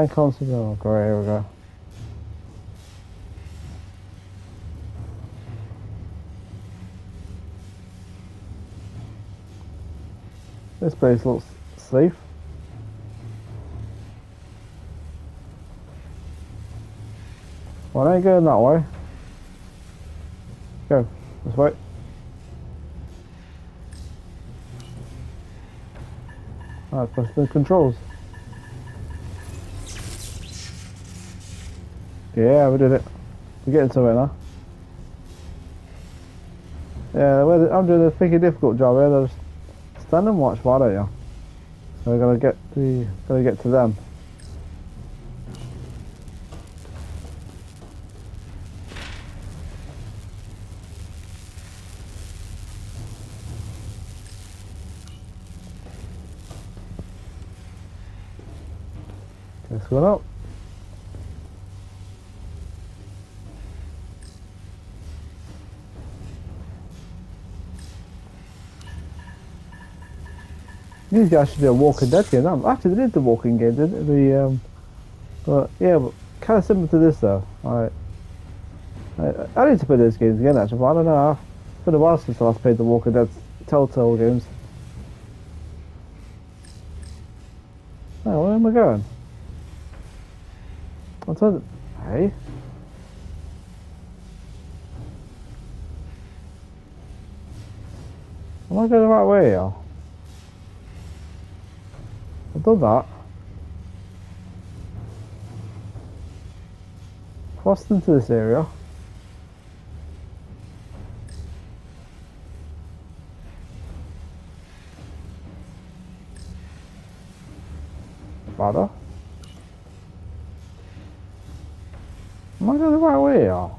Divine concept. Oh, great, here we go. This place looks safe. Well, I ain't going that way. Go, this way. Alright, press the controls. Yeah, we did it. We're getting somewhere now. Yeah, I'm doing a freaking difficult job here. Just stand and watch, why don't you? So we gotta get to them. Let's go up. These guys should do a Walking Dead game. Actually, they did the Walking game, didn't they? But yeah, but kind of similar to this though. I need to play those games again actually, but I don't know. It's been a while since I last played the Walking Dead Telltale games. Oh, where am I going? Hey? Am I going the right way here? I've done that. Crossed into this area. Ladder. Am I going the right way here?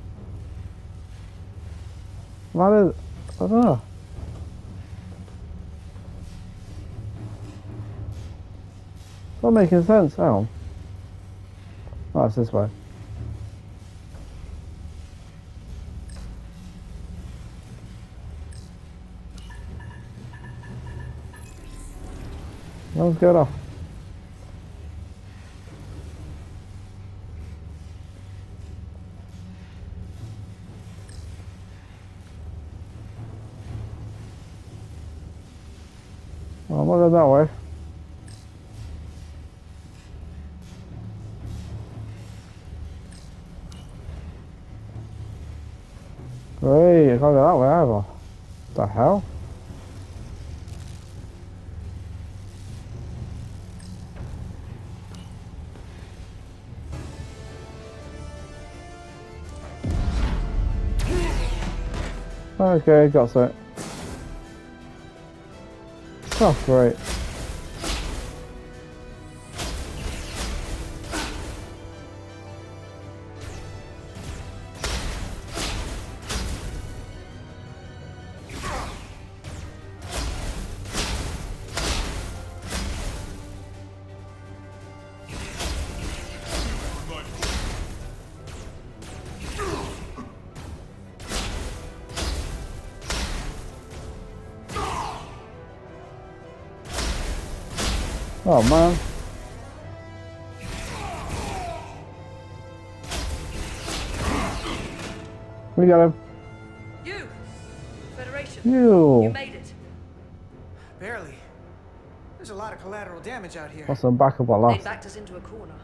Ladder, I don't know. It's not making sense, hang on. Oh, it's this way. Let's get off. Oh, I'm not going that way. Hey, I can't go that way either. What the hell? Okay, got it. Oh, great. Oh man. We got him. You! Federation. You made it. Barely. There's a lot of collateral damage out here. What's some backup at They last? backed us into a corner.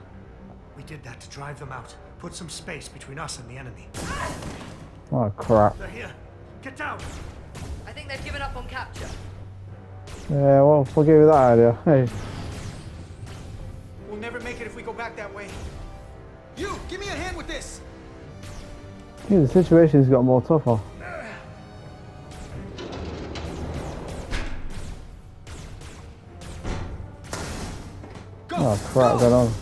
We did that to drive them out. Put some space between us and the enemy. Oh crap. They're here. Get down! I think they've given up on capture. Yeah, well, we'll give you that idea. Hey. We'll never make it if we go back that way. You, give me a hand with this. Gee, the situation's got more tougher. Go, Oh crap, going on.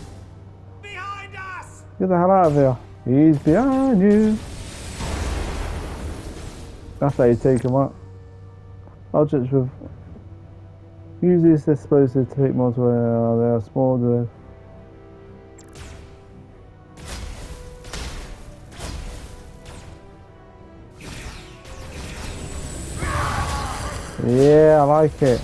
Behind us! Get the hell out of here. He's behind you. That's how you take him out. Objects with use this explosive to take more to where they are small to yeah, I like it.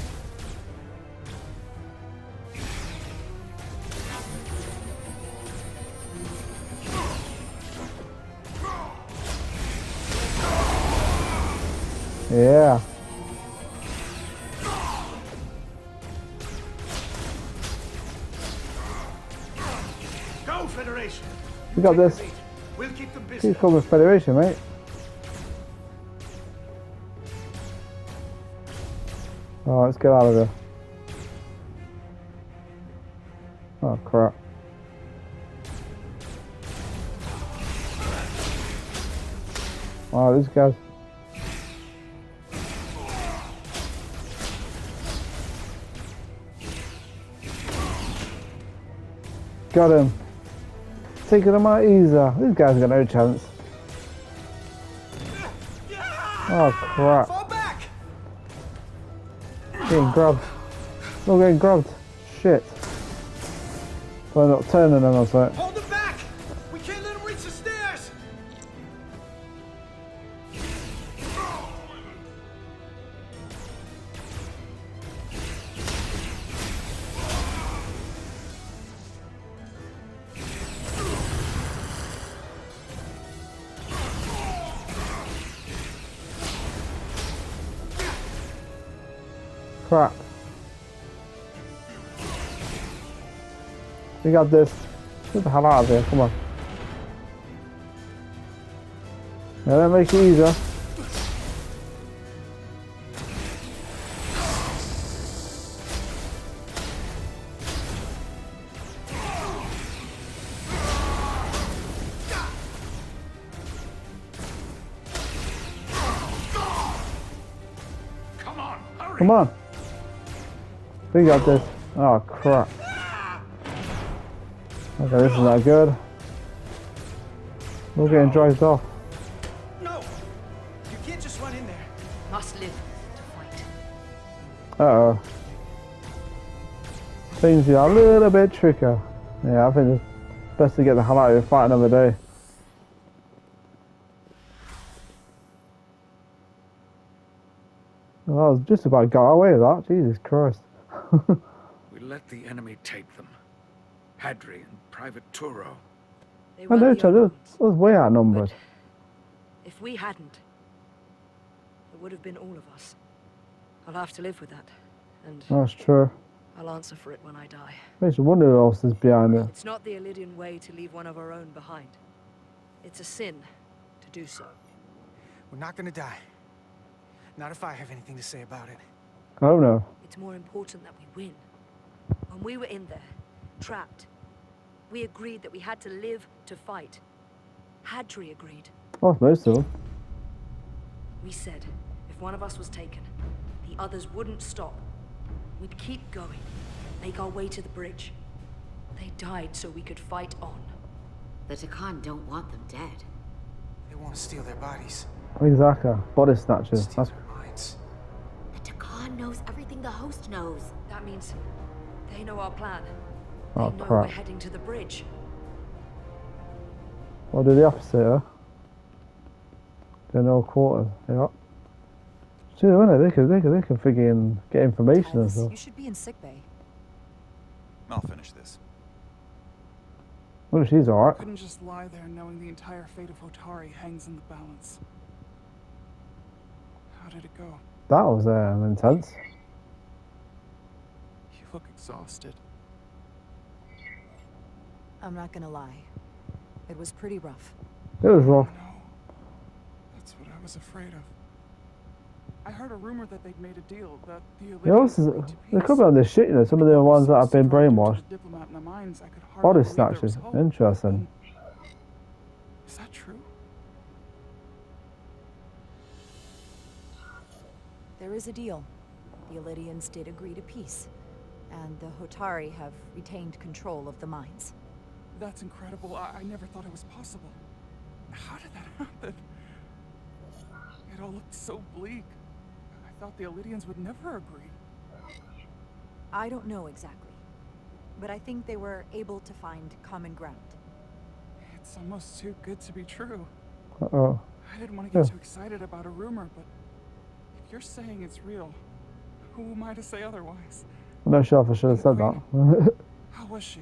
Yeah. Go, Federation! We got Take the this. lead. We'll keep them busy. Keep coming, Federation, mate. Oh, let's get out of here. Oh, crap. Oh, these guys. Got him. Taking him out easy. These guys got no chance. Oh, crap. Fall back! Getting grabbed. Not getting grabbed. Shit. They're not turning them, I was like. Hold them back! We can't let them reach the stairs! Crap. We got this. Get the hell out of here, come on. Yeah, that makes it easier. Come on, hurry! Come on. We got this. Oh, crap. Okay, this is not good. We're getting dragged off. No! You can't just run in there. Must live to fight. Uh-oh. Things are a little bit trickier. Yeah, I think it's best to get the hell out of here and fight another day. Well, I was just about got away with that. Jesus Christ. We let the enemy take them. Hadri and Private Turo. They I weren't know, the Chad. only I ones. was way outnumbered. If we hadn't, it would have been all of us. I'll have to live with that. And That's true. I'll answer for it when I die. Makes you wonder who else is behind it. It's not the Illyrian way to leave one of our own behind. It's a sin to do so. We're not gonna die. Not if I have anything to say about it. I don't know. It's more important that we win. When we were in there, trapped, we agreed that we had to live to fight. Hadri agreed. Oh, most of them. We said, if one of us was taken, the others wouldn't stop. We'd keep going, make our way to the bridge. They died so we could fight on. The Takan don't want them dead. They want to steal their bodies. Exactly. Body snatchers. Steal That's their minds. The Takan knows everything the host knows. That means they know our plan. They oh know we're crap. heading to the bridge. I'll do the opposite, huh? They're no quarters. Yeah. See, they can figure in, get information and stuff. You should be in sickbay. I'll finish this. Well, she's alright. Couldn't just lie there knowing the entire fate of Hotari hangs in the balance. How did it go? That was intense. You look exhausted. I'm not gonna lie. It was pretty rough. It was rough. No. That's what I was afraid of. I heard a rumor that they'd made a deal that the You know, Illyrians agreed to they peace. could be on this shit, you know. Some of the ones that have been brainwashed. The diplomat in the mines, I could hardly Body believe there snatchers. was hope. Interesting. Is that true? There is a deal. The Illyrians did agree to peace, and the Hotari have retained control of the mines. That's incredible. I never thought it was possible. How did that happen? It all looked so bleak. I thought the Illyrians would never agree. I don't know exactly, but I think they were able to find common ground. It's almost too good to be true. Uh-oh. I didn't want to get Yeah. too excited about a rumor, but if you're saying it's real, who am I to say otherwise? I'm not sure if I should have said that. How was she?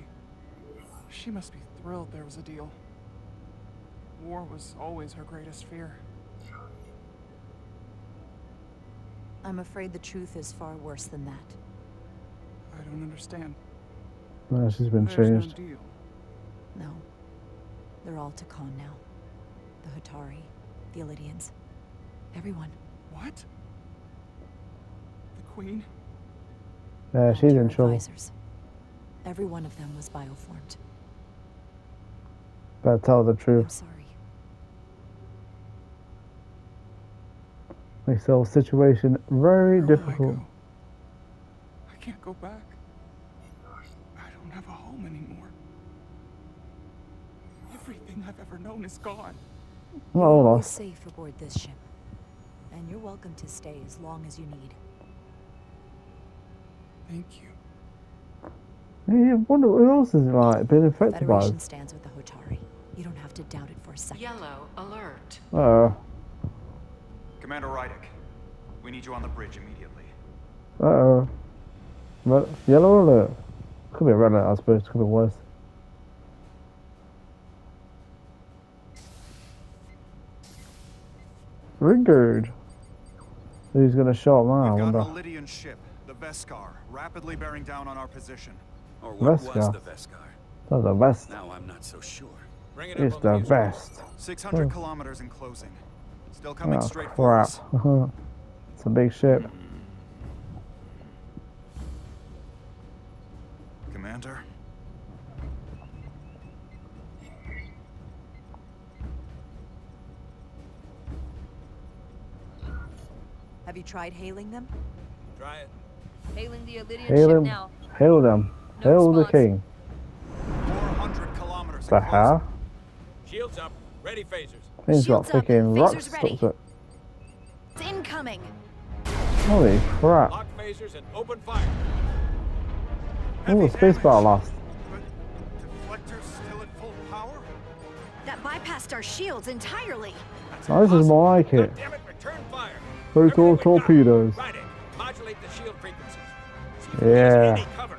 She must be thrilled there was a deal. War was always her greatest fear. I'm afraid the truth is far worse than that. I don't understand. No, she's been There's no changed. deal. No. They're all Takan now. The Hotari, the Elydians. Everyone. What? The Queen? Yeah, And she's your in trouble. advisors. Every one of them was bioformed. Better tell the I'm truth. sorry. Makes the whole situation very Where will I difficult. go? I can't go back. I don't have a home anymore. Everything I've ever known is gone. Not You're all always lost. safe aboard this ship. And you're welcome to stay as long as you need. Thank you. Yeah, wonder who else is like been infected by Federation it. stands with the Hotari. You don't have to doubt it for a second. Yellow alert. Commander Rydick, we need you on the bridge immediately. Red, yellow alert. Could be a red alert, I suppose. Could be worse. Rigard. Who's gonna show up now? I We've got wonder. an Lydian ship, the Veskar, rapidly bearing down on our position. Or what was Veskar. the Veskar? That's the best. Now I'm not so sure. Bring it It's up on the the best. 600 Oh. kilometers in closing. Still coming Oh straight for crap. us. It's a big ship. Commander, Have you tried hailing them? Try it. Hailing the Elydian Hail ship him. now. Hail them. No Hail the response. king. 400 kilometers The in closing. hell? Shields up. Ready phasers. He's got Shields up. freaking Phasers rocks ready. stuck to it. It's incoming. Holy crap. Lock phasers and open fire. Oh, the space bar lost. But deflectors still at full power? That bypassed our shields entirely. Oh, this is more like it. God damn it, return fire. Photo Everything we got. torpedoes. Rydick, modulate the shield frequencies. See if Yeah. there's any cover.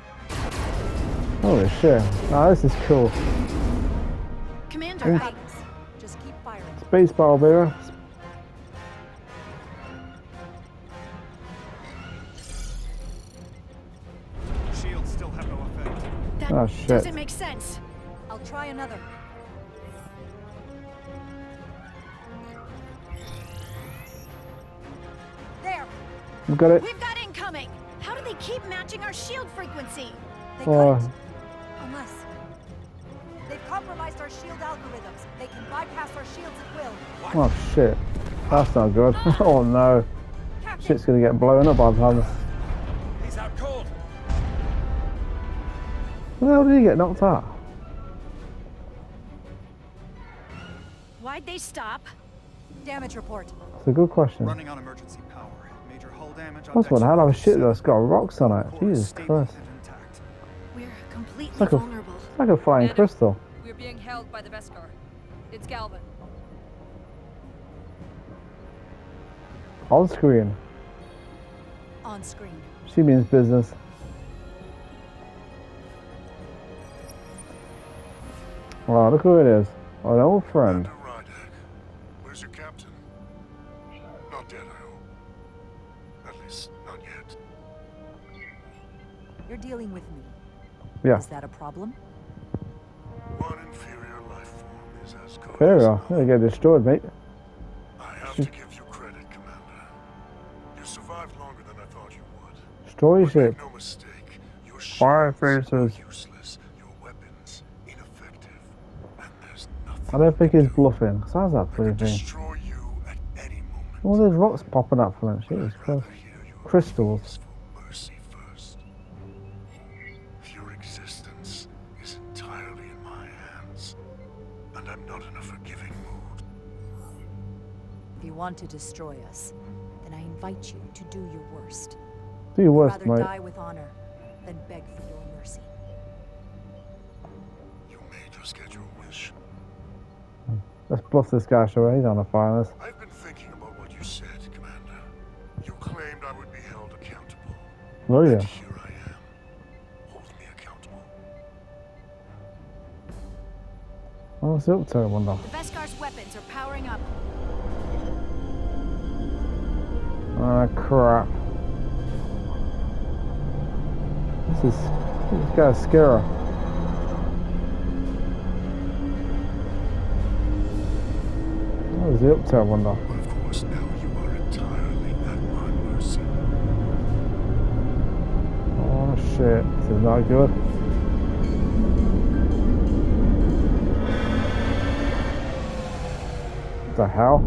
Holy shit. Oh, this is cool. Commander, I... Just keep firing. Space bar, baby. Shields still have no effect. That Oh, shit. doesn't make sense. I'll try another. There! We've got it. We've got incoming. How do they keep matching our shield frequency? They Oh, couldn't. Unless... They've compromised our shield algorithms. They can bypass our shields at will. oh shit. That's not good. Oh no. Captain! Shit's gonna get blown up by the time. He's out cold. Where the hell did he get knocked out? Why'd they stop? Damage report. It's a good question. Running on emergency power. Major hull damage on That's one deck hell of a sheet shit 47. that's got rocks on it. Core Jesus stable Christ. and intact. We're completely like a- vulnerable. It's like a flying Commander. crystal. We're being held by the Veskar. It's Galvin. On screen. On screen. She means business. Oh, look who it is. An old friend. Commander Rydick, where's your captain? Not dead, I hope. At least, not yet. You're dealing with me. Yeah. Is that a problem? One inferior life form is as good There as we are. another. They get destroyed, mate. I have to give you credit, Commander. You survived longer than I thought you would. Destroy But ship. make no mistake, your Fire shields are phasers. useless, your weapons ineffective, and there's nothing I don't think you he's can do. bluffing. Sounds that I pretty could thing. destroy you at any moment. All those rocks popping up from it. But Jesus I'd rather Christ. hear your Crystals. pleas for mercy first. Your existence is entirely in my hands, and I'm not in a forgiving mood. If you want to destroy us, then I invite you to do your worst. Do your I'd worst, rather mate. die with honor than beg for your mercy. You may just get your wish. Let's bluff this guy, shall we? He's on the fire. Let's- I've been thinking about what you said, Commander. You claimed I would be held accountable. Oh, And yeah. here I am. Hold me accountable. What's he up to, I wonder? The Veskar's weapons are powering up. Ah, crap. This guy's scary. What is he up to, I wonder? But of course, now you are entirely at my mercy. Oh shit, this is not good. What the hell?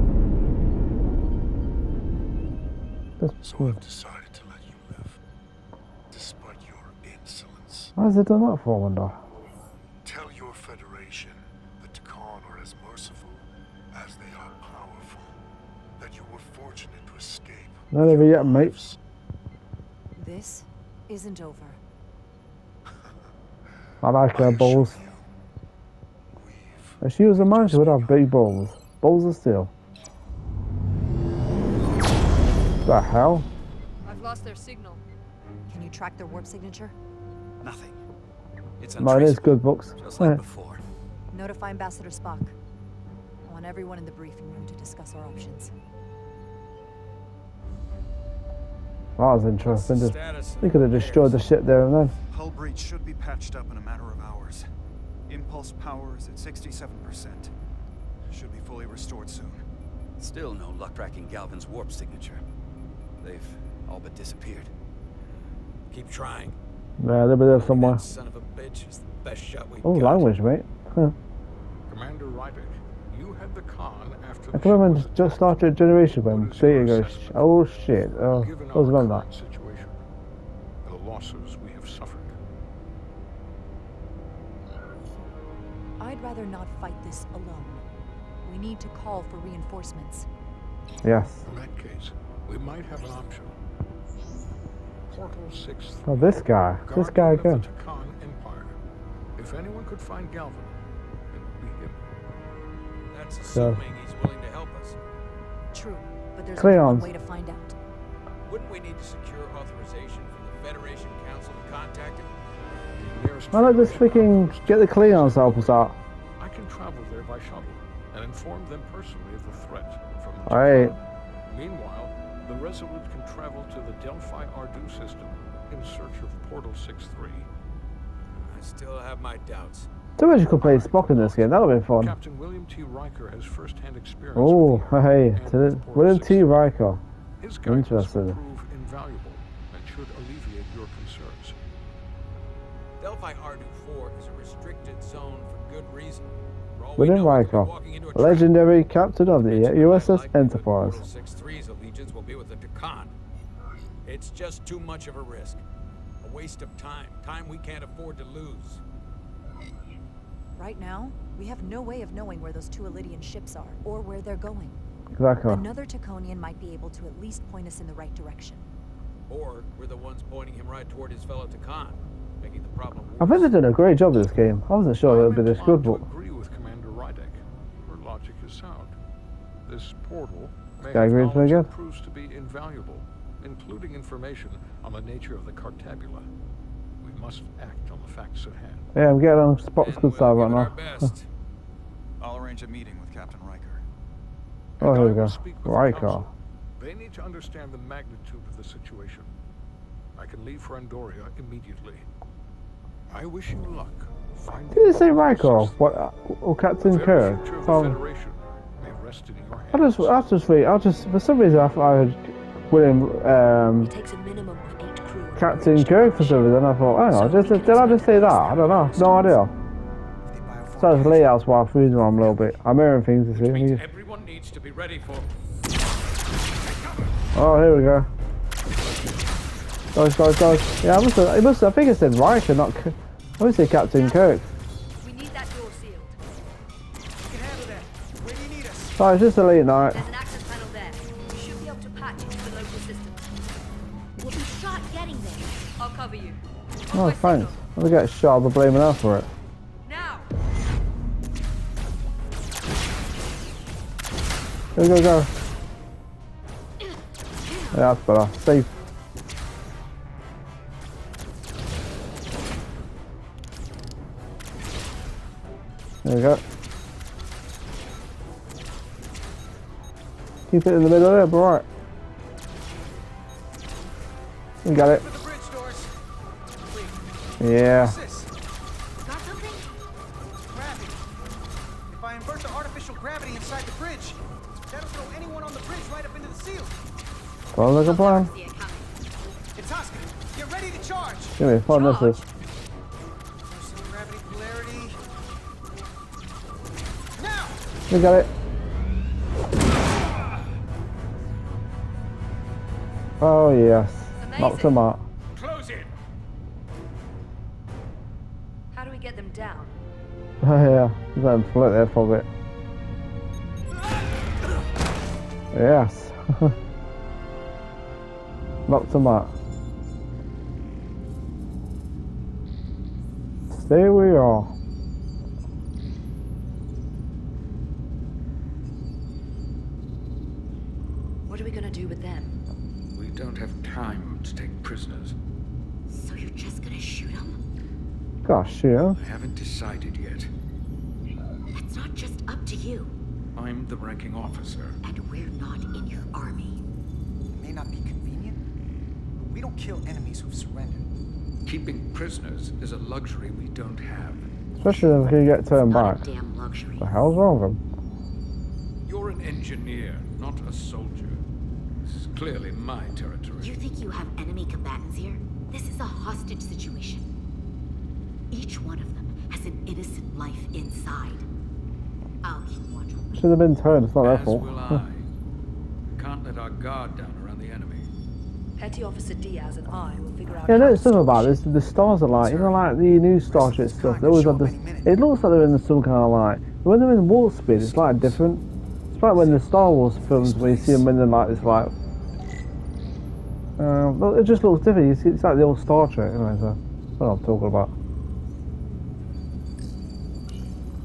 So I've decided to let you live, despite your insolence. Why has it done that for, I wonder? Tell your Federation that Takan are as merciful as they are powerful. That you were fortunate to escape. Not over yet, mate. This isn't over. I like her balls. If she was a man, she would have big balls. Balls of steel. What the hell? I've lost their signal. Can you track their warp signature? Nothing. It's Mine is good books. just like before. Notify Ambassador Spock. I want everyone in the briefing room to discuss our options. That was interesting. Status We could have destroyed the ship there and then. Hull breach should be patched up in a matter of hours. Impulse power is at 67%. Should be fully restored soon. Still no luck tracking Galvin's warp signature. They've all but disappeared. Keep trying. Yeah, they'll be there somewhere. That son of a bitch is the best shot we've Oh, got. language, mate. Huh. Commander Rydick, you had the con after I the can remember ship was just Star Trek Generation when What is your data goes, assessment? oh shit. Oh, Given I was our remember current situation, the losses we have suffered. I'd rather not fight this alone. We need to call for reinforcements. that. Yes. In that case, we might have an option. Portal 6. Oh, this guy. This guy Guardian again. of the Takan Empire. If anyone could find Galvin, it would be him. That's So- assuming he's willing to help us. True, but there's only one Cleons. way to find out. Wouldn't we need to secure authorization from the Federation Council to contact him? The nearest Why not just Federation freaking get the Cleons to help us out? I can travel there by shuttle and inform them personally of the threat from the Alright. Takan. Meanwhile, the Resolute can travel to the Delphi Ardu system in search of Portal 6-3. I still have my doubts. Too much you could play Spock in this game. That would be fun. Captain William T. Riker has first-hand experience Oh, with the Ark hey. and To with the, Portal William T. 6-3. Riker. His guidance will Interesting. prove invaluable and should alleviate your concerns. Delphi Ardu 4 is a restricted zone for good reason. For all we William know, we could be Riker. walking into a trap. Legendary captain of the It's highly USS likely that Enterprise. Portal 6-3's allegiance will be with the Takan. It's just too much of a risk. A waste of time. Time we can't afford to lose. Right now, we have no way of knowing where those two Elydian ships are, or where they're going. Exactly. Another Taconian might be able to at least point us in the right direction. Or we're the ones pointing him right toward his fellow Takan, making the problem worse. I think they're doing a great job of this game. I wasn't sure it would be this good, but I agree with Commander Rydick. Her logic is sound. This portal may Guy have agrees with me knowledge again? that proves to be invaluable, including information on the nature of the Cartabula. We must act on the facts at hand. yeah, I'm getting on Spock's And good side we'll right give it our now. best. I'll arrange a meeting with Captain Riker. Oh, And here I we will go. speak with the Riker. Council. They need to understand the magnitude of the situation. I can leave for Andoria immediately. I wish you luck. Did you say Riker? What? Or Captain The very Kirk? future of the So, Federation may rest in your hands. I just, for some reason, I thought I heard William, It takes a minimum of 8 crew. on Captain each Kirk for some reason. I thought, hang on, did I just say that? I don't know. No idea. So it's layout's why I'm freezing on a little bit. I'm hearing things this Which means week. everyone needs to be ready for. Oh, here we go. Guys. Yeah, I think it said Riker, not. I would say Captain Kirk. We need that door sealed. We can handle that. Where do you need us? Oh, it's just a late night. There's an access panel there. You should be able to patch into the local system. We'll be shot getting there. I'll cover you. Oh, thanks. I'm gonna get shot, but blaming her for it. Now! Go. Yeah, that's better. Safe. There we go. Keep it in the middle there, but right. You got it. For the bridge doors. Wait, Yeah. what's this? Got something? Gravity. If I invert the artificial gravity inside the bridge, that'll throw anyone on the bridge right up into the ceiling. Sounds like a plan. See it coming. Itasca, get ready to charge. Give me fun, this is. Reversing gravity polarity. Now! You got it. Oh, yes. Knocked him out. Close it! How do we get them down? Oh, yeah. Let him float there for a bit. Yes. Knocked him out. Stay where you are. What are we gonna do with them? We don't have time to take prisoners. So you're just gonna shoot him? Gosh, yeah. I haven't decided yet. That's not just up to you. I'm the ranking officer. And we're not in your army. It may not be convenient, but we don't kill enemies who've surrendered. Keeping prisoners is a luxury we don't have. Especially if he get turned Not back. a damn luxury. What the hell's wrong with him? You're an engineer, not a soldier. This is clearly my territory. You think you have enemy combatants here? This is a hostage situation. Each one of them has an innocent life inside. I'll keep watch over them. Should have been turned, it's not their As fault. will I. We can't let our guard down around the enemy. Petty Officer Diaz and I will figure out Yeah, how no, to it's something stop about the this. The stars are like, you know, like the new Starship stuff. They always have this. It looks like they're in some kind of like. When they're in warp speed, it's like different. It's like when the Star Wars films, when you see them when they're like this, like. Well, it just looks different. You see, it's like the old Star Trek, anyway. So, that's what I'm talking about.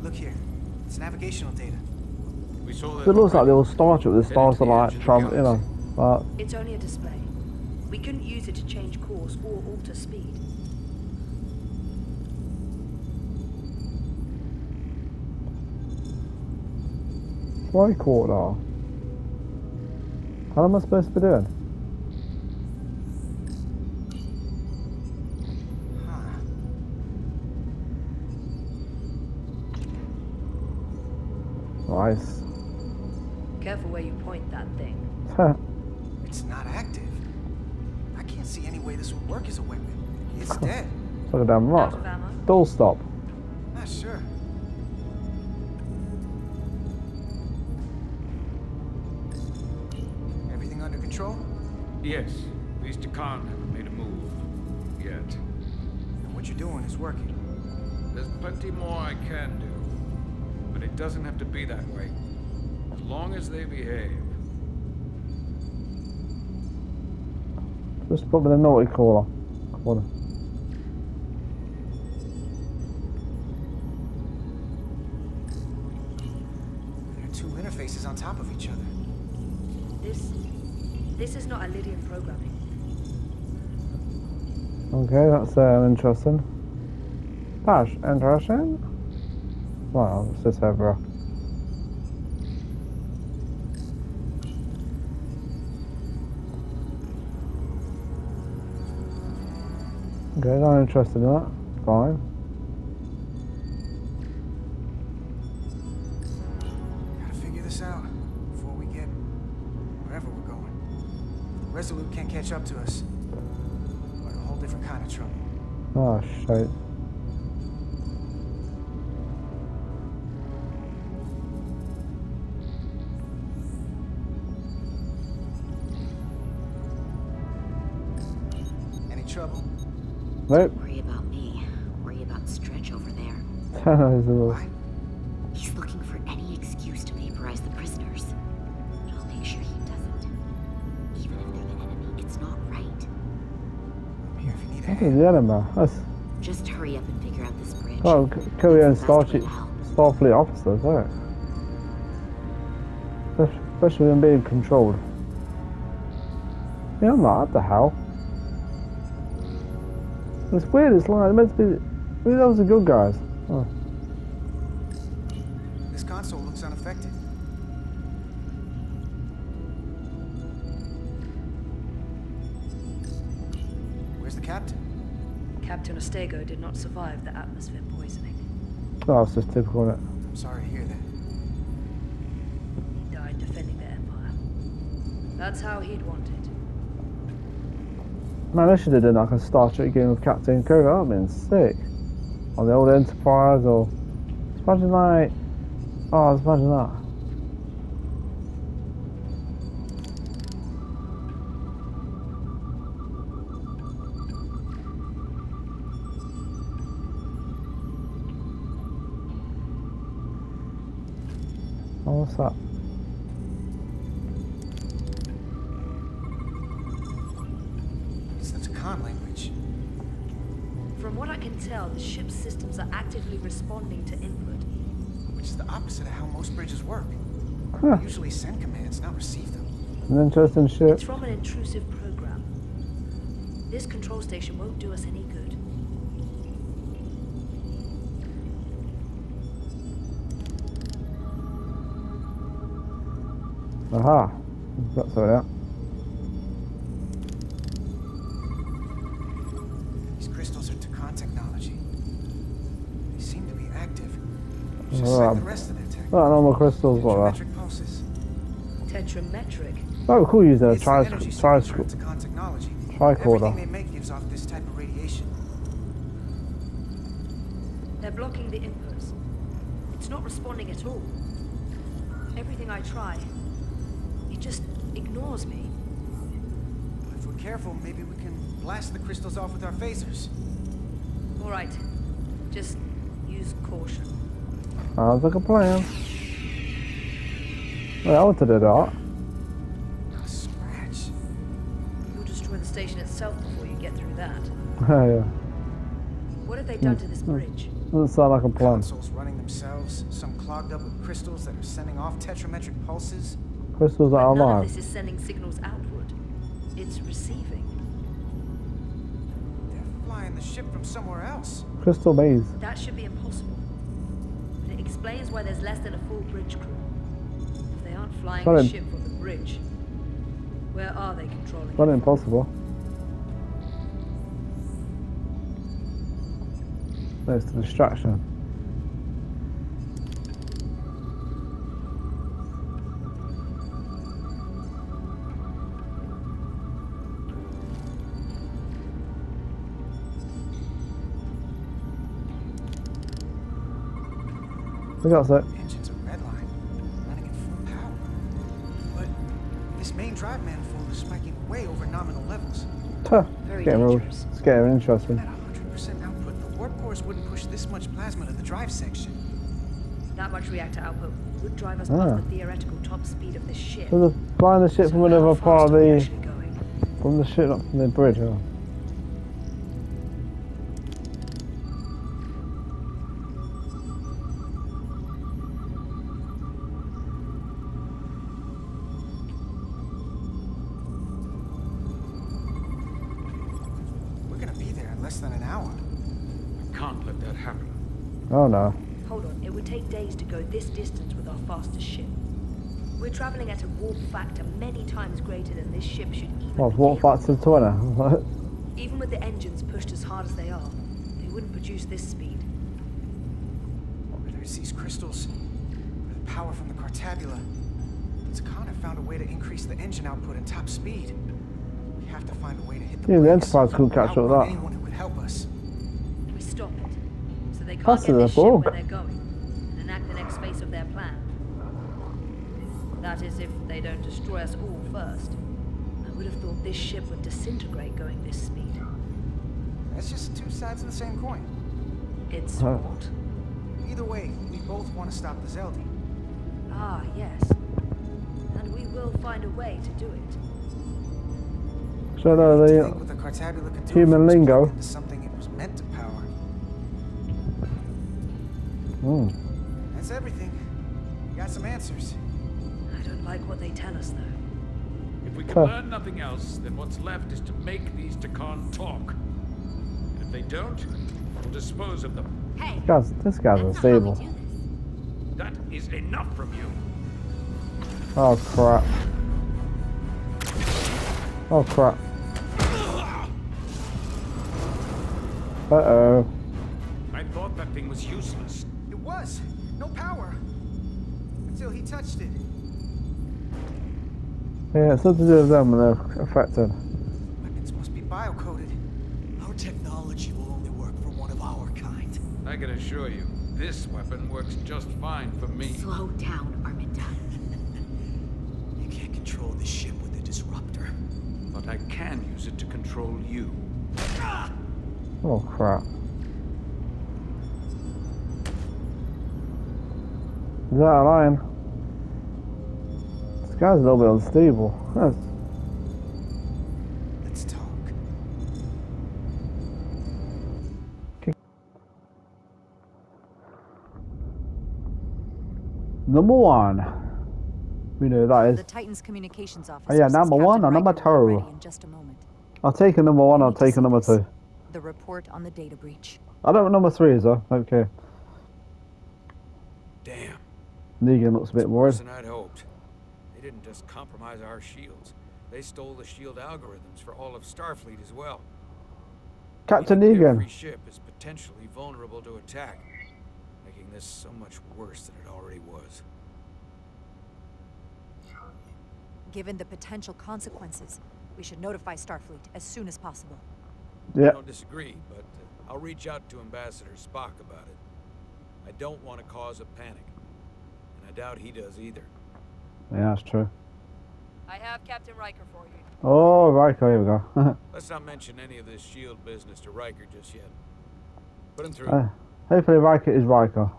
Look here. It's navigational data. We saw that. It looks like the old Star Trek. The stars are like travel, you know. Like, It's only a display. We couldn't use it to change course or alter speed. why quarter? How am I supposed to be doing? Nice. Careful where you point that thing. It's not active. I can't see any way this would work as a weapon. It's dead. It's like a damn rock. Out of ammo. Dull stop. Not sure. Everything under control? Yes, these Takan haven't made a move. Yet. And what you're doing is working. There's plenty more I can do. But it doesn't have to be that way. As long as they behave. Just put me the naughty caller. Come on. There are two interfaces on top of each other. This is not Lydian programming. Okay, that's interesting. That's interesting. Well, it's just over. Okay, not interested in that. Fine. Gotta figure this out before we get wherever we're going. If the Resolute can't catch up to us, we're in a whole different kind of trouble. Oh, shit. Any trouble? Nope. Worry about me. Worry about Stretch over there. Why? He's looking for any excuse to vaporize the prisoners. But I'll make sure he doesn't. Even if they're the enemy, it's not right. I'm here if you need a What is hand. the enemy? That's Just hurry up and figure out this bridge. Korean It's the best way Starship, to help. Starfleet officers, isn't it? Especially when being controlled. Yeah, I'm not. What the hell? It's weird. It's like meant to be. Maybe those are good guys. Oh. This console looks unaffected. the captain? Captain Ostego did not survive the atmosphere poisoning. Oh, it's just typical, isn't it? I'm sorry to hear that. He died defending the Empire. That's how he'd want it. Man, they should have done like a Star Trek game with Captain Kirk. That would have been sick. On the old Enterprise, or imagine like, oh, just imagine that. Oh, what's that? It's the Takan language. From what I can tell, the ship's systems are actively responding to input. Which is the opposite of how most bridges work. Huh. They usually send commands, not receive them. An interesting ship. It's from an intrusive program. This control station won't do us any good. Aha. Got some of that. These crystals are Takan technology. They seem to be active. Just Alright. like the rest of their tech. Not normal crystals like that. Tetrametric pulses. Tetrametric. That would cool use a It's the energy signature of tricorder. Takan technology. Tricorder. Everything they make gives off this type of radiation. They're blocking the inputs. It's not responding at all. Everything I try, it just ignores me. If we're careful, maybe we can blast the crystals off with our phasers. All right, just use caution. Sounds like a plan. Well, I wanted to do that. A scratch. You'll destroy the station itself before you get through that. Yeah. What have they done to this bridge? Doesn't sound like a plan. Consoles running themselves, some clogged up with crystals that are sending off tetrametric pulses. Crystals that are None of alive. this is sending signals outward. It's receiving. They're flying the ship from somewhere else. Crystal maze. That should be impossible. But it explains why there's less than a full bridge crew. If they aren't flying Not the im- ship from the bridge, where are they controlling It's not it from? impossible. It's a distraction. We got it. Engines are redline, running at full power. But this main drive manifold is spiking way over nominal levels. Tuh. Very Getting real dangerous. scary and interesting. At 100% output, the warp cores wouldn't push this much plasma to the drive section. That much reactor output would drive us Ah. past the theoretical top speed of this ship. So they're flying the ship So from how another fast part of are we the actually going? from the ship, not from the bridge. Huh? We're gonna be there in less than an hour. Can't let that happen. Oh no. Hold on, it would take days to go this distance with our fastest ship. We're traveling at a warp factor many times greater than this ship should even Well, be what able factor 20? Even with the engines pushed as hard as they are, they wouldn't produce this speed. Whether it's these crystals, or the power from the Cartabula, the Takan have found a way to increase the engine output and top speed. We have to find a way to hit the Yeah, the brakes Enterprise couldn't catch up with without that. anyone who would help us. We stop it, so they can't Faster get than this a ship Borg. where they're going, and enact the next phase of their plan. That is, if they don't destroy us all first. I would have thought this ship would disintegrate going this speed. That's just two sides of the same coin. It's Huh. what? Either way, we both want to stop the Zeldi. Ah, yes. And we will find a way to do it. So no, To the think what the Cartabula could do human if it was lingo. plugged into something it was meant to power. That's everything. Got some answers. I don't like what they tell us, though. If we can Huh. learn nothing else, then what's left is to make these Takan talk. And if they don't, we'll dispose of them. Hey, this guy's that's not how we unstable. do this. That is enough from you. Oh crap. Oh crap. Uh-oh. I thought that thing was useless. It was. No power. Until he touched it. Yeah, it's something to do with them and they're affected. Weapons must be bio-coded. Our technology will only work for one of our kind. I can assure you, this weapon works just fine for me. Slow down, Arminda. You can't control the ship with a disruptor. But I can use it to control you. Oh crap. Is that a lion? This guy's a little bit unstable. Let's talk. Number one. We know who that is. The Titan's communications officer. Oh yeah, number says one Captain or number Riker will be two? ready in just a moment. I'll take a number one, I'll We need to take a see number this. two. The report on the data breach. I don't know what number three is though. Okay. Damn. Negan looks a bit worried. Worse than I'd hoped. They didn't just compromise our shields. They stole the shield algorithms for all of Starfleet as well. Captain Meaning Negan. every ship is potentially vulnerable to attack, making this so much worse than it already was. Given the potential consequences, we should notify Starfleet as soon as possible. Yeah. I don't disagree, but I'll reach out to Ambassador Spock about it. I don't want to cause a panic, and I doubt he does either. Yeah, that's true. I have Captain Riker for you. Oh, Riker, here we go. Let's not mention any of this shield business to Riker just yet. Put him through. Hopefully Riker is Riker.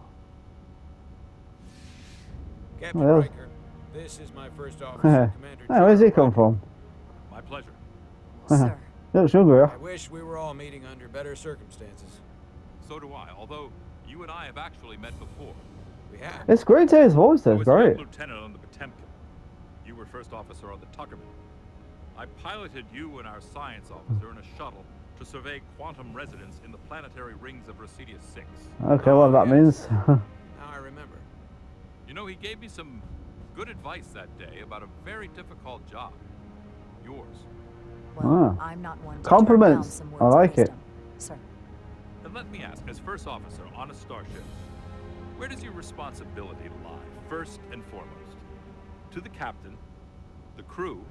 Captain Well. Riker, this is my first officer, Commander. Hey, where's he Riker. come from? My pleasure. Sir, He looks younger. I wish we were all meeting under better circumstances. So do I, although you and I have actually met before. We have. It's great to hear his voice, I it's was great. young lieutenant on the Potemkin. You were first officer on the Tuckerman. I piloted you and our science officer in a shuttle to survey quantum resonance in the planetary rings of Resurgence 6. Okay, what that means. Now I remember. You know, he gave me some good advice that day about a very difficult job. Yours. well, I'm not one to Compliments. turn down some I words like of it. wisdom, sir. And let me ask, as first officer on a starship, where does your responsibility lie, first and foremost? To the captain, the crew,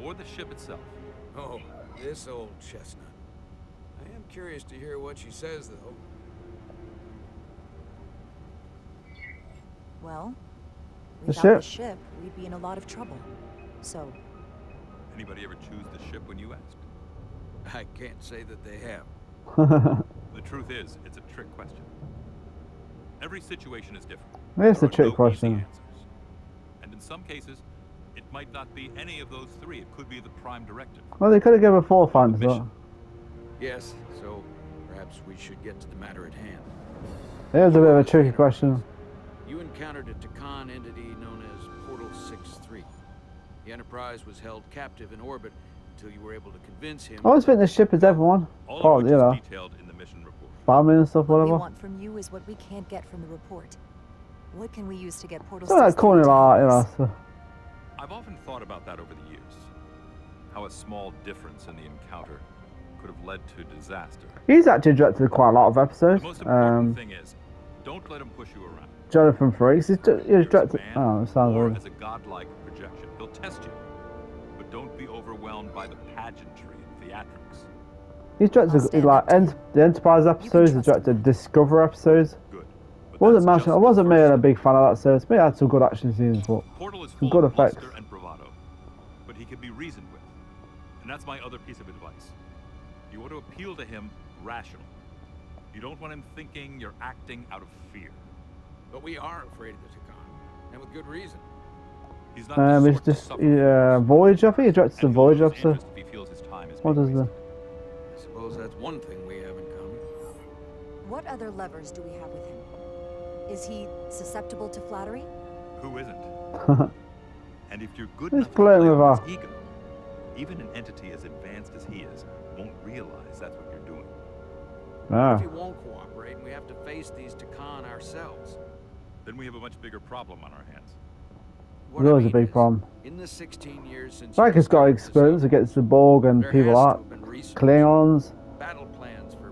or the ship itself? Oh, this old chestnut. I am curious to hear what she says, though. Well, The without ship. the ship, we'd be in a lot of trouble. So, Anybody ever choose the ship when you asked? I can't say that they have. The truth is, it's a trick question. Every situation is different. It's There a are trick no question. easy answers. And in some cases, it might not be any of those three. It could be the prime directive. Well, they could have given 4 fans, but Mission. Yes, so perhaps we should get to the matter at hand. here's a bit of a tricky question. You encountered a Takan entity known as Portal 6-3. The Enterprise was held captive in orbit until you were able to convince him. I always think this ship is everyone. All Part, of which you know, is detailed in the mission report. family and stuff, what we whatever. want from you is what we can't get from the report. What can we use to get Portal Something like 6 corny to like, you help know. us? I've often thought about that over the years. How a small difference in the encounter could have led to disaster. He's actually directed quite a lot of The episodes. most important thing is, don't let him push you around. Jonathan Frakes, he's directed. Man, Oh, it sounds or weird. as a godlike projection. He'll test you. But don't be overwhelmed by the pageantry and theatrics. He's directed stand like up to you. the Enterprise episodes. He's trust him. directed Discover episodes. Good. But Wasn't that's mashing. I just wasn't the really a first big fan of that series. Maybe it had some good action scenes, but Portal is some full good of effects. bluster and bravado, but he can be reasoned with. And that's my other piece of advice. You want to appeal to him rationally. You don't want him thinking you're acting out of fear. But we are afraid of the Takan, and with good reason. He's not the it's sort to just suffer. Voyage. I think he directed some And he'll Voyage lose episode. interest if he feels his time is What being does the? wasted. I suppose that's one thing we have in common. What other levers do we have with him? Is he susceptible to flattery? Who isn't? And if you're good He's enough to playing play with on her. his ego, even an entity as advanced as he is won't realize that's what you're doing. Ah. If he won't cooperate and we have to face these Takan ourselves. Then we have a much bigger problem on our hands. What There's I always a mean big is, problem. In the 16 years since Riker's got experience against the Borg and there people has to like have been research, Klingons. battle plans for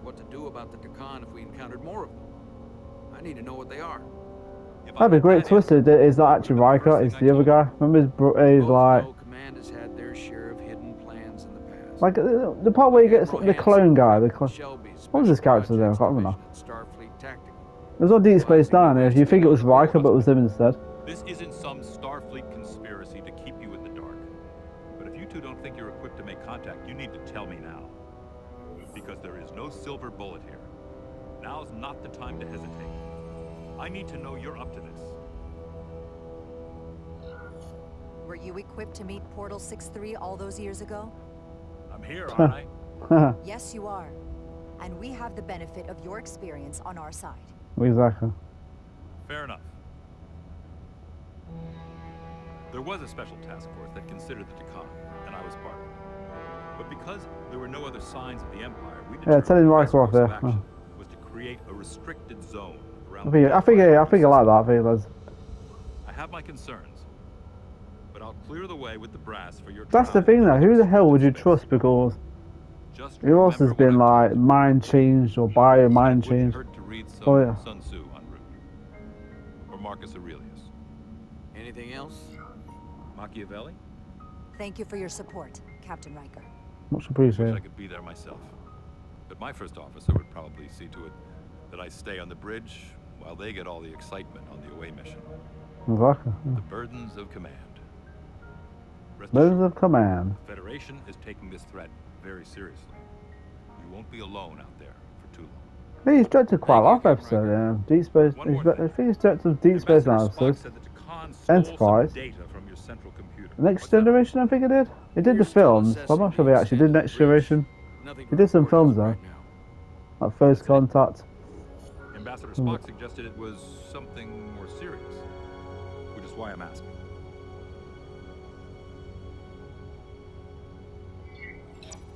need to know what they are. That'd be a great twist. Is that actually Riker? It's the other guy. Remember he's like... Command has had their share of hidden plans in the past. Like, the part where he gets the clone guy. What was his character's name? I can't remember. It was on Deep Space Nine, and if you think it was Riker, but it was him instead. This isn't some Starfleet conspiracy to keep you in the dark. But if you two don't think you're equipped to make contact, you need to tell me now. Because there is no silver bullet here. Now's not the time to hesitate. I need to know you're up to this. Were you equipped to meet Portal 6-3 all those years ago? I'm here, aren't I? Yes, you are. And we have the benefit of your experience on our side. Exactly. Fair enough. There was a special task force that considered the Deccan, and I was part of it. But because there were no other signs of the Empire, we determined tell him the right best course off of there. action was to create a restricted zone around I think I like that. I think that's... I have my concerns, but I'll clear the way with the brass for your That's the thing, though. Who the hell would you trust? Because who else has been like mind changed or bio mind changed? Oh yeah. Sun Tzu en route, or Marcus Aurelius. Anything else? Machiavelli? Thank you for your support, Captain Riker. Much I appreciated. wish I could be there myself, but my first officer would probably see to it that I stay on the bridge while they get all the excitement on the away mission. Exactly. The burdens of command. Burdens of command. The Federation is taking this threat very seriously. You won't be alone out there for too long. Hey, he's directed quite a lot of episodes. Yeah. Deep Space. I think he's directed Deep Space Nine episodes. Enterprise. Next Generation, I think he did. He did the films. But I'm not sure if he actually did Next Generation. He did some films though. Like First Contact. Ambassador Spock suggested it was something more serious, which is why I'm asking.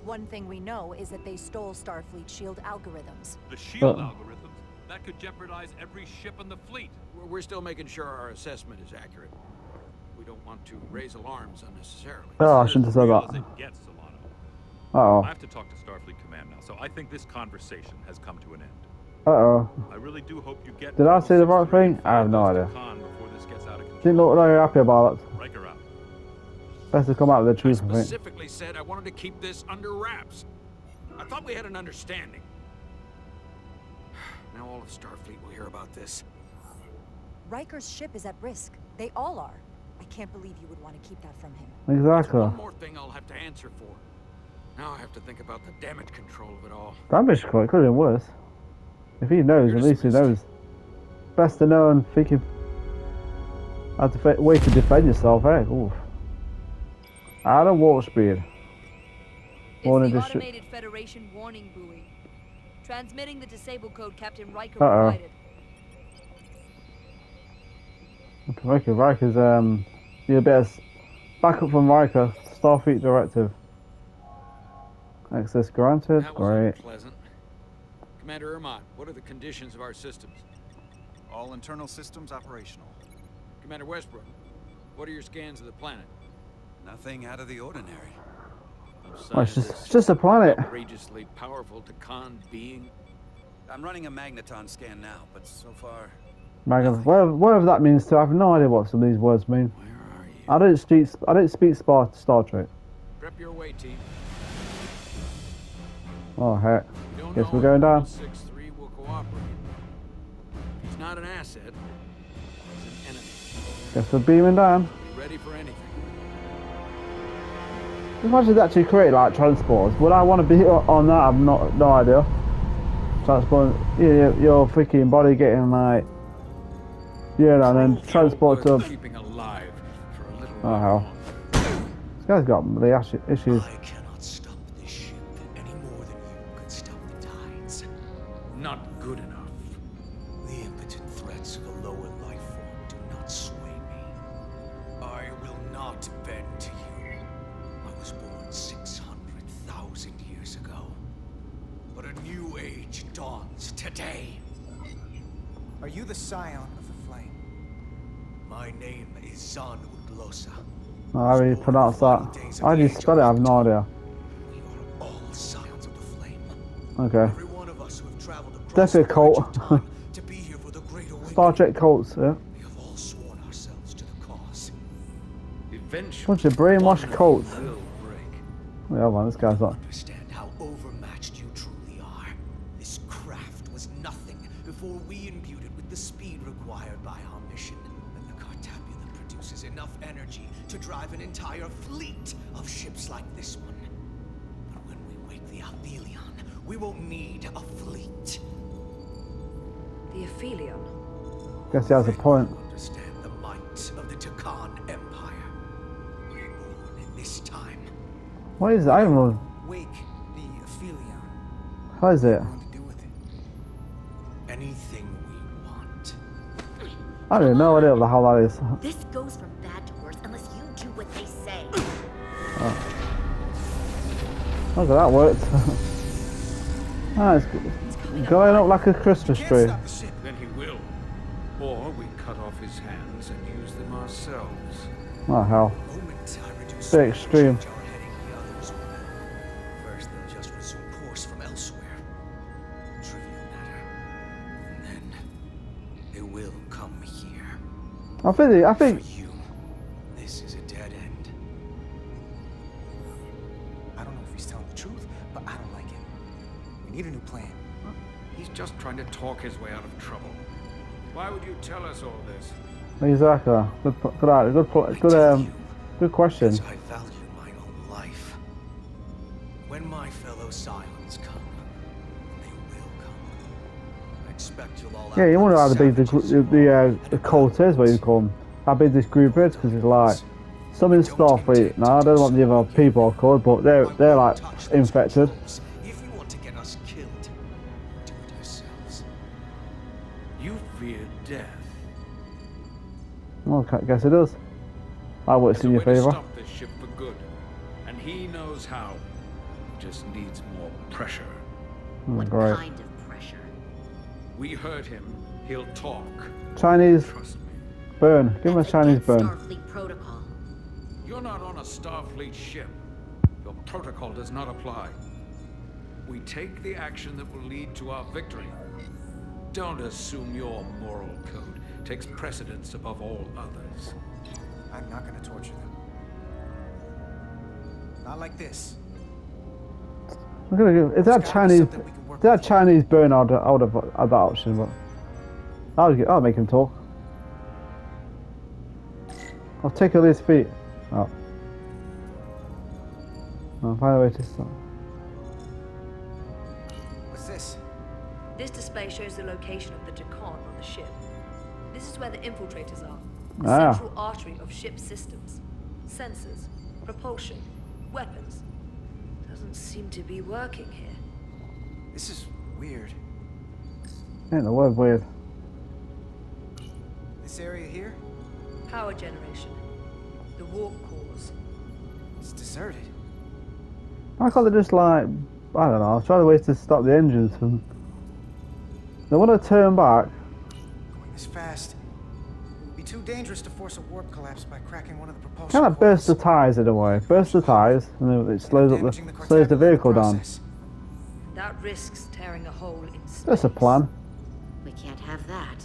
One thing we know is that they stole Starfleet shield algorithms. The shield algorithms? That could jeopardize every ship in the fleet. We're still making sure our assessment is accurate. We don't want to raise alarms unnecessarily. Oh, I shouldn't have said that. Uh-oh. I have to talk to Starfleet Command now, so I think this conversation has come to an end. Uh-oh. I really do hope you get... Did I say the right thing? I have no idea. Didn't look very happy about it. Riker out. Best to come out with the truth, I think. Specifically said I wanted to keep this under wraps. I thought we had an understanding. Now all of Starfleet will hear about this. Riker's ship is at risk. They all are. I can't believe you would want to keep that from him. Exactly. One more thing I'll have to answer for. Now I have to think about the damage control of it all. Damage control, it could have been worse. If he knows, at least he knows. Best to know and think how to way to defend yourself, eh? Oof. Out of warp speed. It's the automated Federation warning buoy. Transmitting the disable code Captain Riker provided. Riker's need a bit of backup from Riker. Starfleet directive. Access granted. That was great. Unpleasant. Commander Ermont, what are the conditions of our systems? All internal systems operational. Commander Westbrook, what are your scans of the planet? Nothing out of the ordinary. Well, it's just a planet. Outrageously powerful Deccan being. I'm running a magneton scan now, but so far. Whatever that means to, I have no idea what some of these words mean. Where are you? I don't speak Star Trek. Prep your way, team. Oh heck. Guess we're going down. 6-3 will cooperate. If he's not an asset, he's an enemy. Guess we're beaming down. Be ready for anything. Imagine they actually create like transports. Would I want to be on that? I've no idea. Transport your freaking body getting like, you know, and then transport to. Keeping alive for a little Oh hell. This guy's got the issues. I cannot stop this ship any more than you could stop the tides. Not good enough. The impotent threats of a lower life form do not sway me. I will not bend to you. I was born 600,000 years ago. But a new age dawns today. Are you the scion of the flame? My name is Zan Uglosa. How do you pronounce that? How do you spell it? I have no idea. We are all scions of the flame. Okay. Every one of us who have traveled across Definitely a cult. to be here for the great Star Trek cults, yeah? We have all sworn ourselves to the cause. Eventually, Bunch of brainwashed one cults. will break. Yeah, man, this guy's not. Understand how overmatched you truly are. This craft was nothing before we imbued it with the speed required by our mission. And the Cartabula produces enough energy to drive an entire fleet of ships like this one. But when we wake the Aphelion, we won't need a fleet. The Aphelion? Guess he has a point. Understand the might of the Takan Empire. Reborn in this time. What is it? I don't know. Wake the Aphelion. How is it? What to do with it? Anything we want. I don't know what the hell that is. This goes from bad to worse unless you do what they say. Okay, that worked. Ah, it's going up like a Christmas tree. Then he will. Or we cut off his hands and use them ourselves. Oh hell. Bit extreme. First, they'll just resume course from elsewhere. Trivial matter. And then they will come here. I think. For you, this is a dead end. I don't know if he's telling the truth, but I don't like it. We need a new plan. He's just trying to talk his way out of trouble. Why would you tell us all this? Exactly. Good question. Because I value my own life. When my fellow Silence come, they will come. I expect you'll all. Yeah, you wonder how big the cult is, what you call them. How big this group is, because it's like some in Starfleet. Now I don't want the other people called, but they're like infected. If you want to get us killed, do it yourselves. You fear death. Well, I guess it does. That works in your There's a way to favour. stop this ship for good, and he knows how. Just needs more pressure. What Right. kind of pressure? We heard him. He'll talk. Chinese Trust me. burn. Give him a Chinese burn. Starfleet protocol. You're not on a Starfleet ship. Your protocol does not apply. We take the action that will lead to our victory. Don't assume your moral code takes precedence above all others. I'm not gonna torture them. Not like this. I'm gonna give. If that Chinese burn, I would have had that option, but I'll make him talk. I'll take all his feet. Oh. I'll find a way to stop. What's this? This display shows the location of the Takan on the ship. This is where the infiltrators are. The central artery of ship systems. Sensors, propulsion, weapons. Doesn't seem to be working here. This is weird. Ain't the word weird. This area here? Power generation. The warp cores. It's deserted. Why can't they just like, I don't know, try the ways to stop the engines from... They want to turn back. Going this fast. It would be too dangerous to force a warp collapse by cracking one of the propulsion Kind of burst the tyres in a way. Burst the tyres, and then it slows the vehicle down. That risks tearing a hole in space. That's a plan. We can't have that.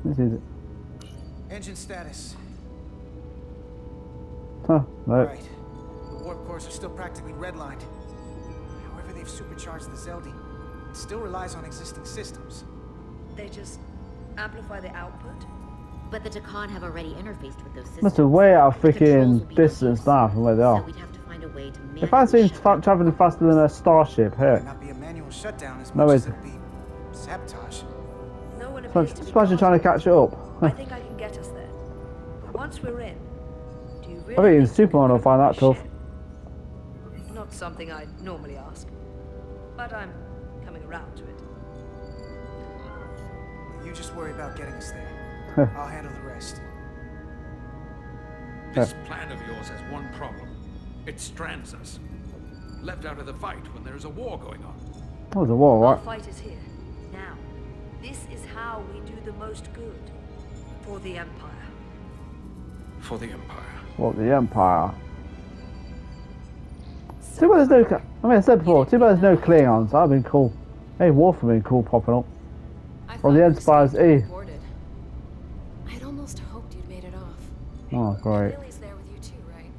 This is it. Engine status. Huh, no. Right. The warp cores are still practically redlined. However, they've supercharged the Zeldi. It still relies on existing systems. They just amplify the output? But the Takan have already interfaced with those systems. Must have way out of freaking distance now from where they are. So we'd have to find a way to If I seen traveling faster than a starship, Might here. not be a manual shutdown as No much way. as it'd be sabotage. No one So appears to just be imagine trying to catch it up. I think I can get us there. But once we're in, do you I really think even think Superman will find that tough. ship? Not something I'd normally ask. But I'm coming around to it. You just worry about getting us there. I'll handle the rest. This plan of yours has one problem. It strands us. Left out of the fight when there's a war going on. Oh, there's a war, Our right? fight is here. Now. This is how we do the most good. For the Empire. For the Empire. What, the Empire? Too bad there's no... I mean, I said before, too bad there's no Klingons. That'd been cool. Hey, Wolf would have been cool popping up. Or the Enterprise E. I'd almost hoped you'd made it off. Oh, great. Lily's there with you too, right?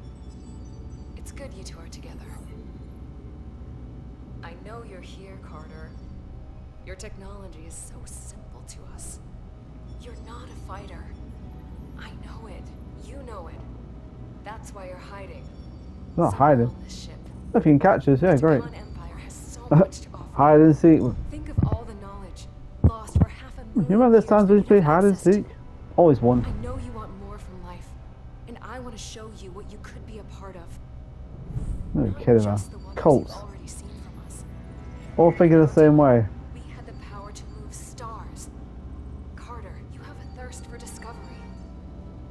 It's good you two are together. I know you're here, Carter. Your technology is so simple to us. You're not a fighter. I know it. You know it. That's why you're hiding. Not hiding. On this ship. If you can catch us, yeah, great. Empire has so much to offer. Hide and seek. Think of all the knowledge lost for half a million You remember those times we years played hide and seek? Always won. I know you want more from life, and I want to show you what you could be a part of. No kidding, man. Cults. Already seen from us. All thinking the same way. We had the power to move stars. Carter, you have a thirst for discovery,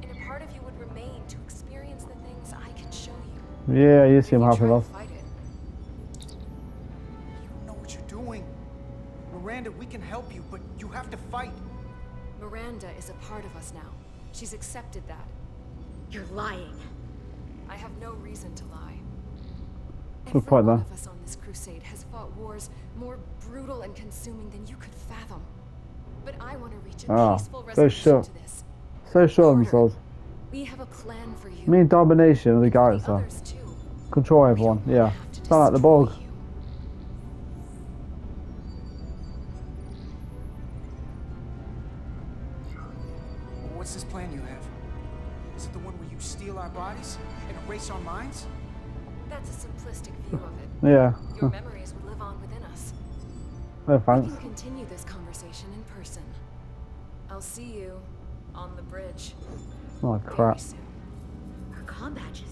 and a part of you would remain to experience the things I can show you. Yeah, you seem happy, love. You don't know what you're doing. Miranda, we can help you, but you have to fight. Miranda is a part of us now. She's accepted that. You're lying. I have no reason to lie. Good point, Every one though. of us on this crusade has fought wars more brutal and consuming than you could fathom. But I want to reach a peaceful resolution to this. So sure of themselves. We have a plan for you. Me and domination are the guys, though. Control everyone, yeah. Sound like the Borg. What's this plan you have? Is it the one where you steal our bodies and erase our minds? That's a simplistic view of it. Yeah. Your memories would live on within us. No We thanks. can continue this conversation in person. I'll see you on the bridge. Oh crap. Very soon. Her comm badges.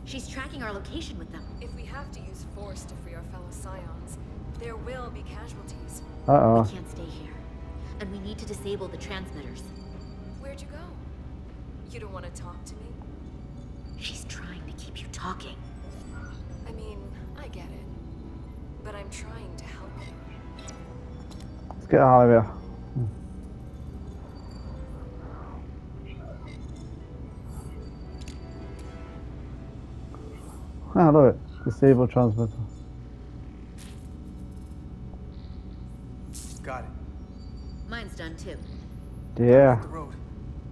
She's tracking our location with them. If we have to use force to free our fellow scions, there will be casualties. Uh-oh. We can't stay here. And we need to disable the transmitters. Where'd you go? You don't want to talk to me? She's trying to keep you talking. I mean, I get it. But I'm trying to help you. Let's get out of here. Ah, look it. Disable transmitter. Got it. Mine's done too. Yeah. The road.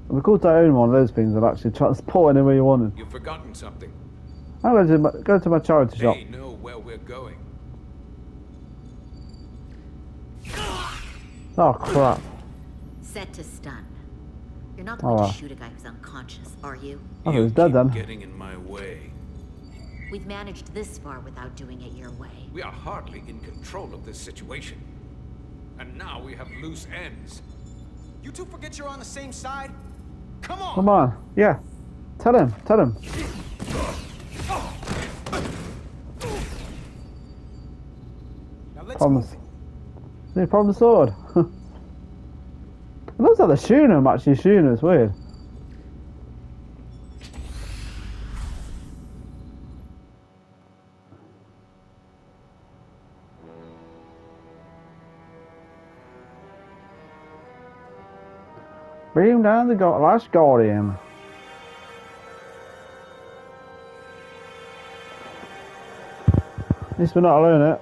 It'd be cool to own one of those things and actually transport anywhere you wanted. You've forgotten something. I'm going to go to my charity shop. They know where we're going. Oh crap. Set to stun. You're not Oh, going to shoot a guy who's unconscious, are you? I thought he was dead then. Getting in my way. We've managed this far without doing it your way. We are hardly in control of this situation. And now we have loose ends. You two forget you're on the same side? Come on! Come on. Yeah. Tell him. Tell him. Now let's Problems. move it. Any problem sword? It looks like they're shooting him, actually shooting him. It's weird. Bring down the last Guardian. At least we're not alone in it.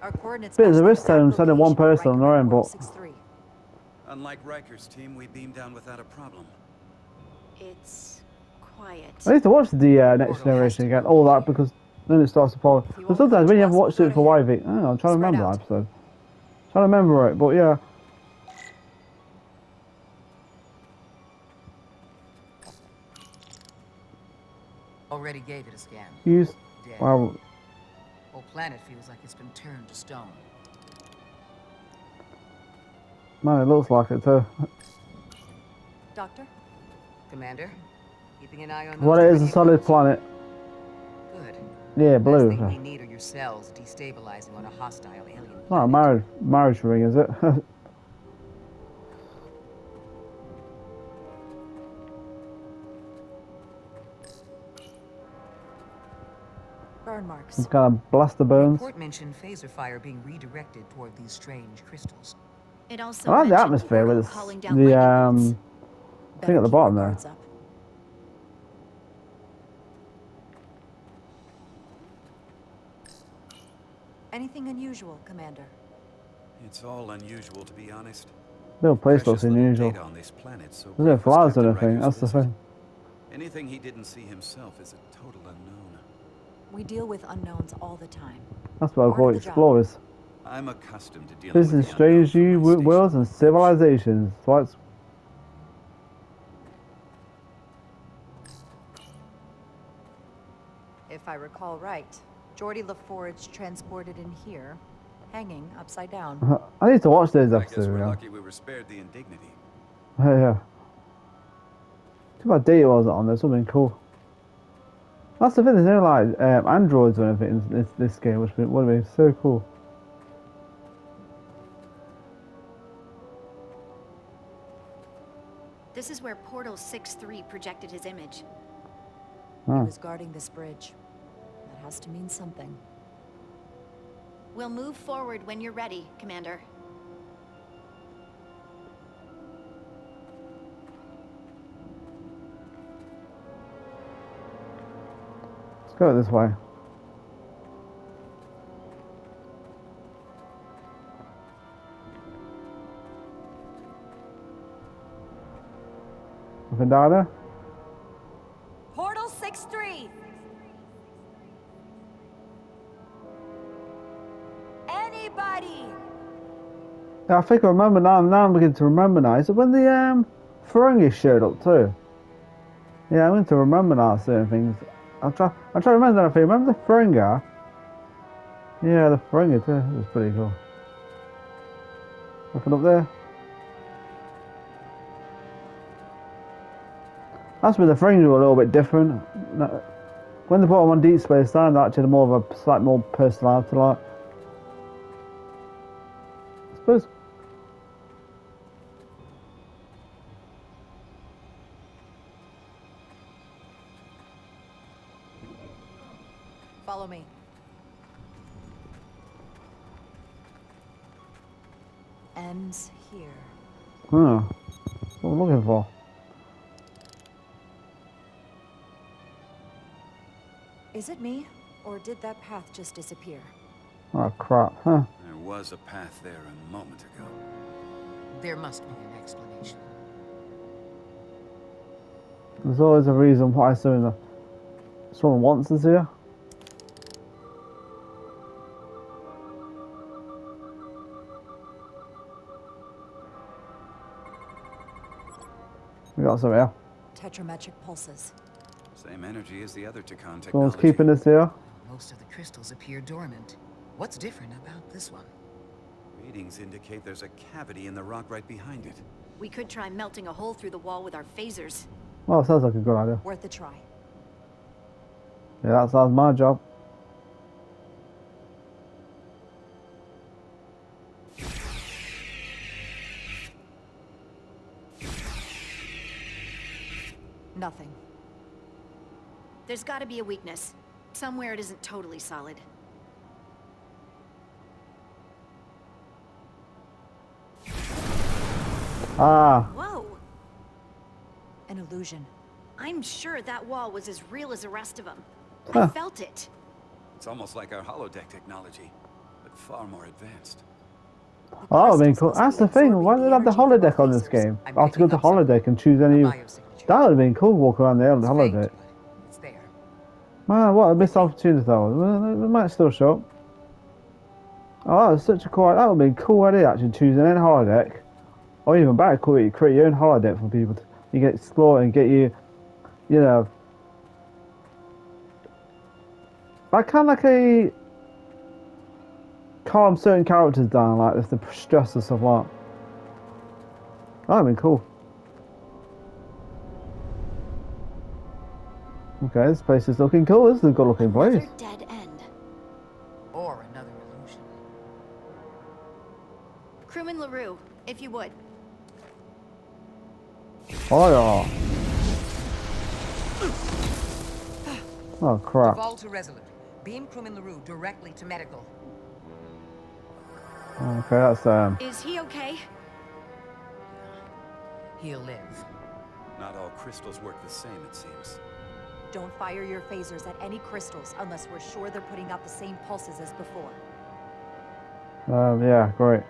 Our coordinates Bit of match a the risk time exact sending one location of person on their own, but 63. Unlike Riker's team, we beamed down without a problem. It's quiet. I need to watch the Next Generation again. All that because then it starts to follow. But sometimes when you haven't watched it for YV, I'm trying to remember that episode. Trying to remember it, but yeah. Already gave it a scan. Use. Dead. Wow. Whole planet feels like it's been turned to stone. Man, it looks like it too. Doctor? Commander, keeping an eye on Well, it is a solid planet. Good. Yeah, blue. Last thing we need are your cells destabilizing on a hostile alien. It's not a marriage ring, is it? Burn marks. Some kind of blaster burns. Report mentioned phaser fire being redirected toward these strange crystals. It also I like the mentioned atmosphere with calling the down lightning bolts. thing at the bottom there. Guards up. Anything unusual, Commander? It's all unusual, to be honest. Little place looks Precious little unusual. data on this planet, so There's no brief was flowers or Captain anything, Riker's that's the visit. thing. Anything he didn't see himself is a total unknown. We deal with unknowns all the time. That's what I Part call of the job. explorers. I'm accustomed to dealing This with is the strange unknown new from my station worlds and on the bridge. civilizations. So it's If I recall right, Geordie LaForge transported in here, hanging upside down. I need to watch those I guess episodes. we're Yeah. lucky we were spared the indignity. Yeah. Too bad data wasn't on this. Would have been cool. That's the thing. There's no like androids or anything in this game, which would have been so cool. This is where Portal 6-3 projected his image. He was guarding this bridge. That has to mean something. We'll move forward when you're ready, Commander. Let's go this way. Nothing down there? Portal 6-3! Anybody! Yeah, I think I remember now. Now I'm beginning to remember now. Is it when the Ferengi showed up too? Yeah, I'm going to remember now certain things. I'm trying to remember that thing. Remember the Ferengi? Yeah, the Ferengi too. It was pretty cool. Nothing up there. That's where the Ferengi were a little bit different. When they put them on Deep Space Nine, they actually had more of a slight more personality, like. I suppose. Follow me. Ends here. Huh. What am I looking for? Is it me, or did that path just disappear? Oh crap, huh? There was a path there a moment ago. There must be an explanation. There's always a reason why someone wants us here. We got some here. Tetrametric pulses. Same energy as the other Takan technology. Someone's keeping us here. Most of the crystals appear dormant. What's different about this one? Readings indicate there's a cavity in the rock right behind it. We could try melting a hole through the wall with our phasers. Well, sounds like a good idea. Worth a try. Yeah, that sounds my job. Nothing. There's gotta be a weakness. Somewhere it isn't totally solid. Ah. Whoa! An illusion. I'm sure that wall was as real as the rest of them. Huh. I felt it. It's almost like our holodeck technology, but far more advanced. Oh, I mean, cool. That's the thing. Why did they have the holodeck on this game? I have to go to holodeck and choose any. That would have been cool. Walk around there on the holodeck. It's there. Man, what a missed opportunity that was. Well, we might still show up. Oh, that was such a cool. That would have been a cool idea. Actually, choosing any holodeck, or even better, cool. You create your own holodeck for people. You can explore and get you know. Like kind of like a calm certain characters down, like if the stress and stuff like that. That'd been cool. Okay, this place is looking cool. This is a good looking place. Another dead end. Or another illusion. Crewman LaRue, if you would. Oh yeah. Oh crap. Evolve to Resolute. Beam Crewman LaRue directly to medical. Okay, that's Is he okay? He'll live. Not all crystals work the same, it seems. Don't fire your phasers at any crystals unless we're sure they're putting out the same pulses as before. yeah, great.